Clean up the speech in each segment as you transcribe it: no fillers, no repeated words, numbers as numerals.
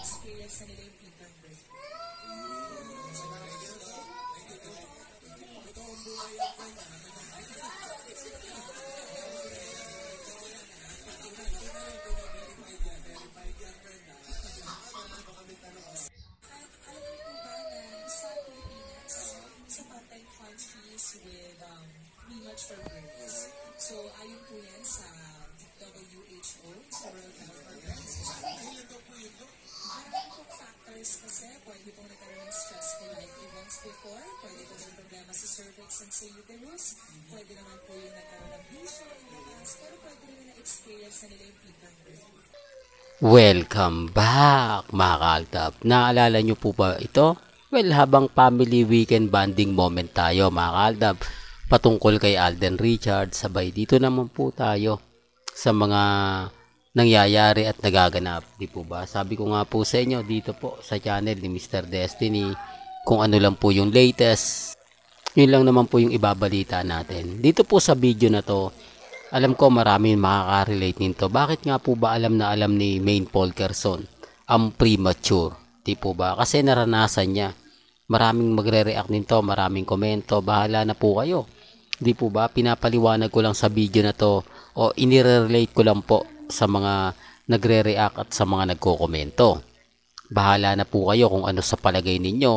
experience na nila yung biglang birthday. Sa top 10 countries with pre-match for births. So, ayon po yan sa WHO, sa World Health Organization. Marami pong factors kasi pwede pong nagkaroon ng stressful life events before, pwede po yung problema sa cervix and sa uterus, pwede naman po yung nagkaroon ng vision in the past, pero pwede rin na-experience na nila yung biglang birthday. Welcome back mga kaaltab. Naalala nyo po ba ito? Well, habang family weekend bonding moment tayo mga kaaltab, patungkol kay Alden Richards, sabay dito naman po tayo sa mga nangyayari at nagaganap, di po ba? Sabi ko nga po sa inyo dito po sa channel ni Mr. Destiny, kung ano lang po yung latest, yun lang naman po yung ibabalita natin. Dito po sa video na to, alam ko marami makaka-relate nito. Bakit nga po ba alam na alam ni Maine Polkerson ang premature? Di po ba? Kasi naranasan niya. Maraming magre-react nito, maraming komento. Bahala na po kayo. Di po ba? Pinapaliwanag ko lang sa video na to o inire-relate ko lang po sa mga nagre-react at sa mga nagko-komento. Bahala na po kayo kung ano sa palagay ninyo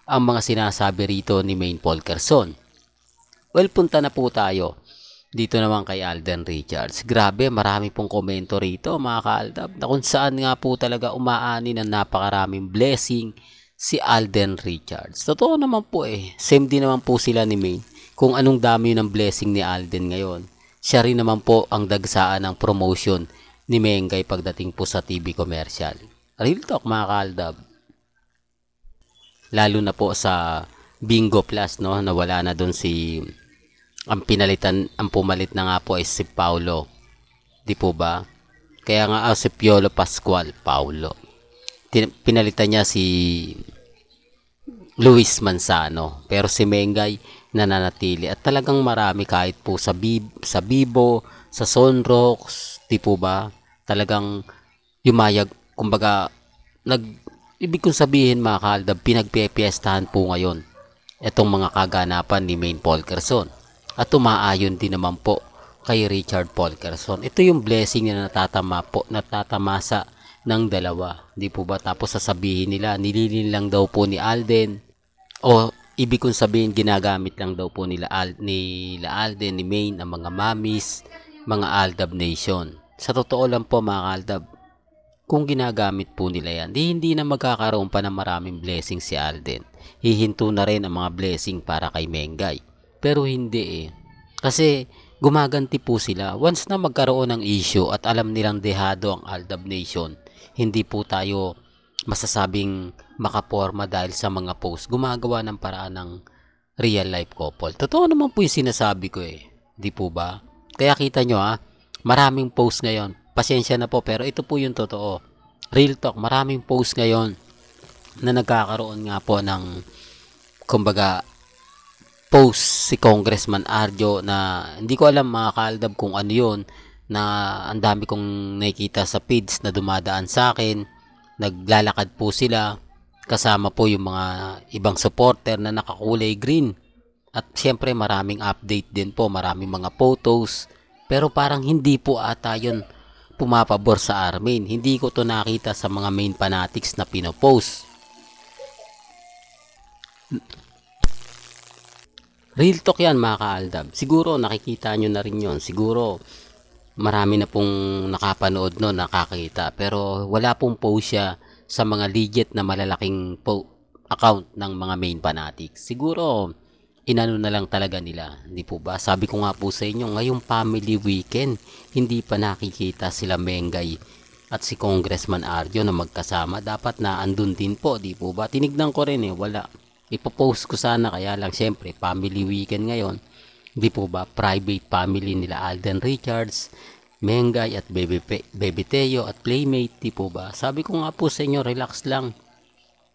ang mga sinasabi rito ni Maine Polkerson. Well, punta na po tayo dito naman kay Alden Richards. Grabe, marami pong komento rito mga kaaldab na kung saan nga po talaga umaani ng napakaraming blessing si Alden Richards. Totoo naman po same din naman po sila ni Maine. Kung anong dami ng blessing ni Alden ngayon, siya rin naman po ang dagsaan ng promotion ni Mengay pagdating po sa TV commercial. Real talk mga kaaldab. Lalo na po sa Bingo Plus, no, nawala na doon si ang pumalit na nga po ay si Paulo. Di po ba? Kaya nga si Piolo Pascual, Paulo. Pinalitan niya si Luis Manzano. Pero si Mengay nananatili. At talagang marami kahit po sa Bibo, sa Sonrox, di po ba? Talagang yumayag, kumbaga, ibig kong sabihin mga kaaldab, pinagpipiestahan po ngayon itong mga kaganapan ni Maine Polkerson. At umaayon din naman po kay Richard Polkerson. Ito yung blessing na natatamasa ng dalawa. Di po ba? Tapos sasabihin nila, nililin lang daw po ni Alden. O ibig kong sabihin, ginagamit lang daw po nila Alden, ni Maine, ang mga mamis, mga Aldab Nation. Sa totoo lang po mga Aldab, kung ginagamit po nila yan, hindi na magkakaroon pa ng maraming blessing si Alden. Hihinto na rin ang mga blessing para kay Mengay. Pero hindi Kasi gumaganti po sila. Once na magkaroon ng issue at alam nilang dehado ang Aldab Nation, hindi po tayo masasabing makaporma dahil sa mga post. Gumagawa ng paraan ng real life couple. Totoo naman po yung sinasabi ko Di po ba? Kaya kita nyo maraming post ngayon. Pasensya na po pero ito po yung totoo. Real talk, maraming post ngayon na nagkakaroon nga po ng kumbaga post si Congressman Arjo na hindi ko alam mga kaaldab kung ano yun, na ang dami kong nakikita sa feeds na dumadaan sa akin. Naglalakad po sila kasama po yung mga ibang supporter na nakakulay green at syempre maraming update din po, maraming mga photos, pero parang hindi po ata yun pumapabor sa Armin. Hindi ko to nakita sa mga main fanatics na pinopost. Real talk yan mga kaaldab. Siguro nakikita nyo na rin yun. Siguro marami na pong nakapanood no, nakakita. Pero wala pong post siya sa mga legit na malalaking account ng mga main fanatics. Siguro inano na lang talaga nila. Hindi po ba? Sabi ko nga po sa inyo, ngayong family weekend, hindi pa nakikita sila Mengay at si Congressman Arjo na magkasama. Dapat na andun din po, di po ba? Tinignan ko rin wala. Ipopost ko sana, kaya lang syempre family weekend ngayon. Di po ba? Private family nila Alden Richards, Mengay at Baby Teo at Playmate, di po ba? Sabi ko nga po sa inyo, relax lang.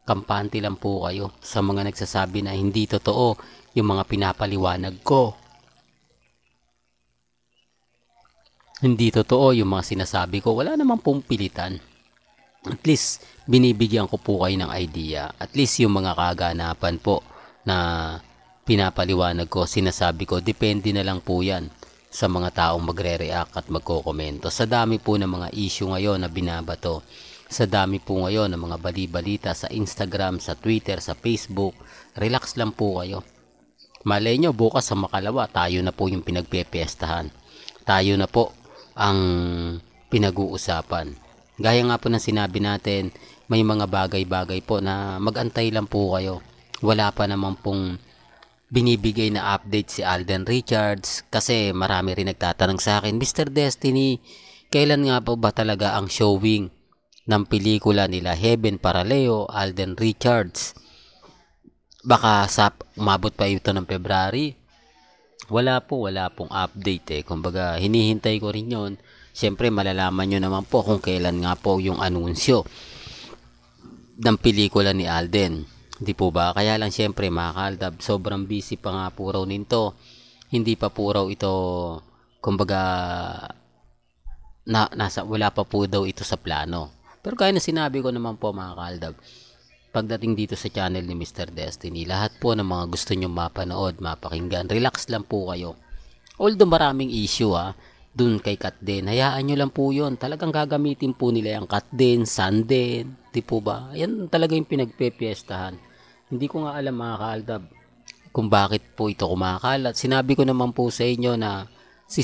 Kampante lang po kayo sa mga nagsasabi na hindi totoo yung mga pinapaliwanag ko. Hindi totoo yung mga sinasabi ko. Wala namang pong pilitan. At least binibigyan ko po kayo ng idea. At least yung mga kaganapan po na pinapaliwanag ko, sinasabi ko, depende na lang po yan sa mga taong magre-react at magkokomento. Sa dami po ng mga issue ngayon na binabato, sa dami po ngayon ng mga bali-balita sa Instagram, sa Twitter, sa Facebook, relax lang po kayo. Malay nyo, bukas sa Makalawa, tayo na po yung pinagpepiestahan. Tayo na po ang pinag-uusapan. Gaya nga po ng sinabi natin, may mga bagay-bagay po na mag-antay lang po kayo. Wala pa naman pong binibigay na update si Alden Richards kasi marami rin nagtatanong sa akin, Mr. Destiny, kailan nga po ba talaga ang showing ng pelikula nila Heaven Paraleo, Alden Richards? Baka umabot pa ito ng February. Wala pong update Kumbaga, hinihintay ko rin yon. Siyempre, malalaman nyo naman po kung kailan nga po yung anunsyo ng pelikula ni Alden. Di po ba? Kaya lang siyempre, mga kaaldab, sobrang busy pa nga po raw nito. Hindi pa po raw ito, kumbaga, wala pa po daw ito sa plano. Pero kaya na sinabi ko naman po, mga kaaldab, pagdating dito sa channel ni Mr. Destiny, lahat po ng mga gusto nyo mapanood, mapakinggan, relax lang po kayo. Although maraming issue dun kay Katden, hayaan nyo lang po yun. Talagang gagamitin po nila yung Katden, Sanden, di po ba? Yan talaga yung pinagpepiestahan. Hindi ko nga alam, mga kaaldab, kung bakit po ito kumakalat. Sinabi ko naman po sa inyo na si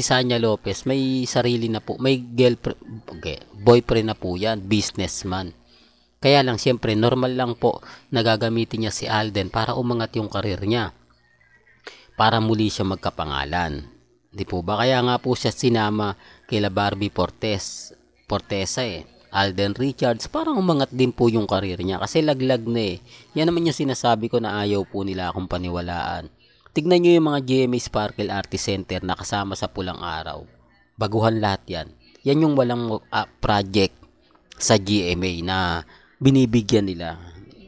Sanya Lopez may sarili na po, may boyfriend na po yan, businessman. Kaya lang siyempre normal lang po na gagamitin niya si Alden para umangat yung karir niya. Para muli siya magkapangalan. Di po ba? Kaya nga po siya sinama kila Barbie Fortesa Alden Richards, parang umangat din po yung karir niya kasi laglag na Yan naman yung sinasabi ko na ayaw po nila akong paniwalaan. Tignan nyo yung mga GMA Sparkle Artist Center na kasama sa Pulang Araw. Baguhan lahat yan. Yan yung walang project sa GMA na binibigyan nila.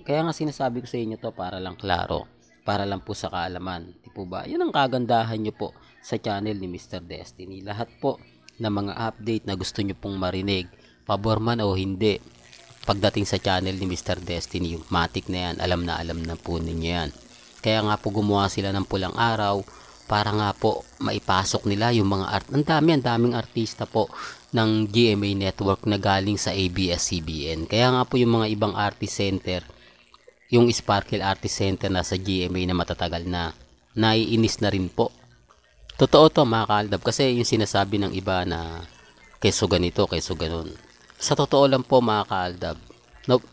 Kaya nga sinasabi ko sa inyo to para lang klaro. Para lang po sa kaalaman. Di po ba? Yan ang kagandahan nyo po sa channel ni Mr. Destiny. Lahat po na mga update na gusto nyo pong marinig, pabor man o hindi, pagdating sa channel ni Mr. Destiny, yung matik na yan, alam na po ninyo yan. Kaya nga po gumawa sila ng Pulang Araw para nga po maipasok nila yung mga ang daming artista po ng GMA Network na galing sa ABS-CBN. Kaya nga po yung mga ibang artist center, yung Sparkle Artist Center na sa GMA na matatagal na, naiinis na rin po. Totoo to, mga kaaldab, kasi yung sinasabi ng iba na keso ganito, keso ganon. Sa totoo lang po, mga kaaldab,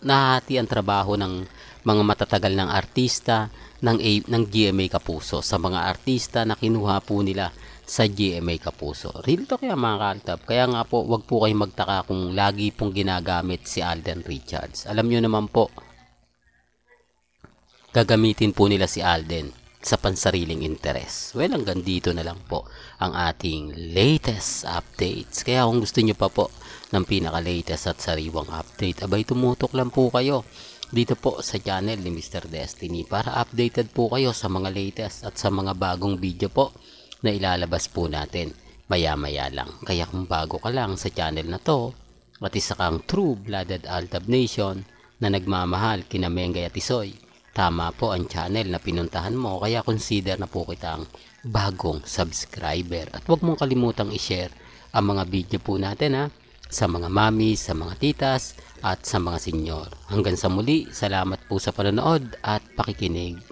nahati ang trabaho ng mga matatagal ng artista ng GMA Kapuso sa mga artista na kinuha po nila sa GMA Kapuso. Real to kaya, mga kaaldab. Kaya nga po, wag po kayong magtaka kung lagi pong ginagamit si Alden Richards. Alam nyo naman po, gagamitin po nila si Alden sa pansariling interes. Well, hanggang dito na lang po ang ating latest updates. Kaya kung gusto nyo pa po ng pinaka-latest at sariwang update, abay tumutok lang po kayo dito po sa channel ni Mr. Destiny para updated po kayo sa mga latest at sa mga bagong video po na ilalabas po natin maya-maya lang. Kaya kung bago ka lang sa channel na to at isa kang true-blooded Altab Nation na nagmamahal kina Mengay at Isoy, tama po ang channel na pinuntahan mo, kaya consider na po kitang bagong subscriber. At huwag mong kalimutang i-share ang mga video po natin sa mga mami, sa mga titas, at sa mga senyor. Hanggang sa muli, salamat po sa panonood at pakikinig.